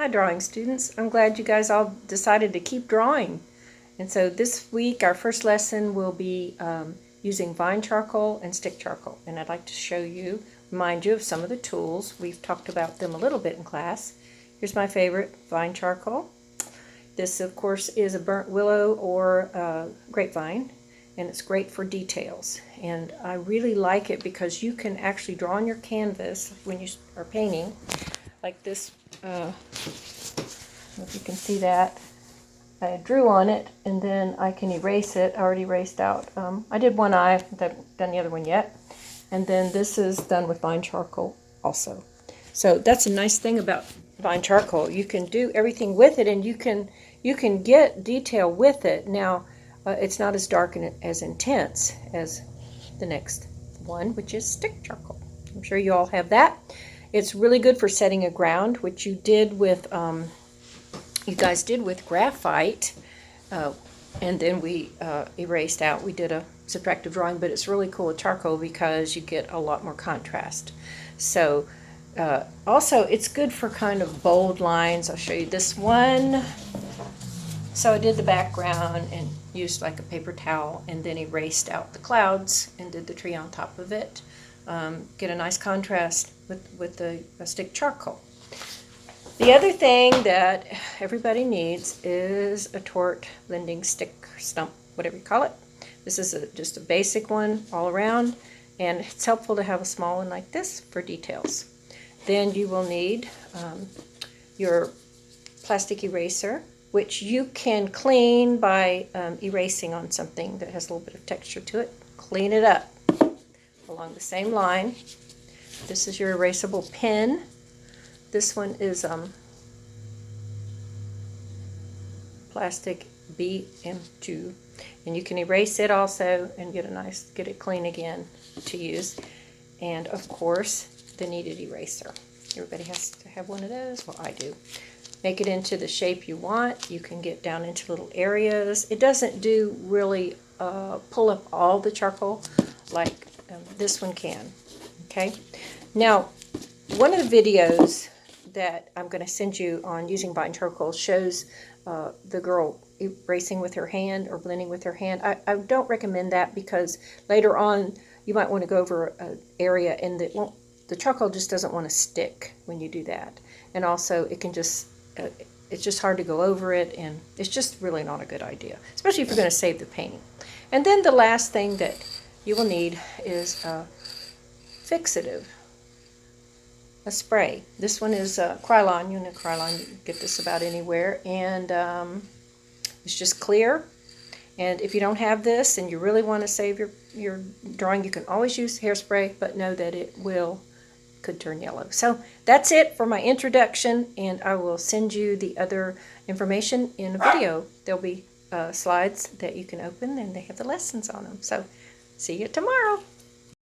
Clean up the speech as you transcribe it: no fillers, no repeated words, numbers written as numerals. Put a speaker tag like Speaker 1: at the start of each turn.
Speaker 1: Hi drawing students. I'm glad you guys all decided to keep drawing. And so this week our first lesson will be using vine charcoal and stick charcoal. And I'd like to remind you of some of the tools. We've talked about them a little bit in class. Here's my favorite, vine charcoal. This of course is a burnt willow or grapevine, and it's great for details. And I really like it because you can actually draw on your canvas when you are painting, like this. If you can see that, I drew on it and then I can erase it. I already erased out. I did one eye, I haven't done the other one yet. And then this is done with vine charcoal also. So that's a nice thing about vine charcoal. You can do everything with it, and you can get detail with it. Now, it's not as dark and as intense as the next one, which is stick charcoal. I'm sure you all have that. It's really good for setting a ground, which you guys did with graphite, and then we erased out. We did a subtractive drawing, but it's really cool with charcoal because you get a lot more contrast. So also it's good for kind of bold lines. I'll show you this one. So I did the background and used like a paper towel and then erased out the clouds and did the tree on top of it. Get a nice contrast with the stick charcoal. The other thing that everybody needs is a torch blending stick, stump, whatever you call it. This is just a basic one all around, and it's helpful to have a small one like this for details. Then you will need your plastic eraser, which you can clean by erasing on something that has a little bit of texture to it. Clean it up along the same line. This is your erasable pen. This one is plastic BM2, and you can erase it also and get it clean again to use. And of course, the kneaded eraser. Everybody has to have one of those. Well, I do. Make it into the shape you want. You can get down into little areas. It doesn't do really pull up all the charcoal like this one can. Okay. Now, one of the videos that I'm going to send you on using vine charcoal shows the girl erasing with her hand or blending with her hand. I don't recommend that because later on you might want to go over an area and the charcoal just doesn't want to stick when you do that. And also it can just, it's just hard to go over it, and it's just really not a good idea, especially if you're going to save the painting. And then the last thing that you will need is a fixative. A spray. This one is Krylon. You know Krylon, you can get this about anywhere, and it's just clear. And if you don't have this and you really want to save your drawing, you can always use hairspray, but know that it could turn yellow. So that's it for my introduction, and I will send you the other information in a video. There'll be slides that you can open, and they have the lessons on them. So see you tomorrow.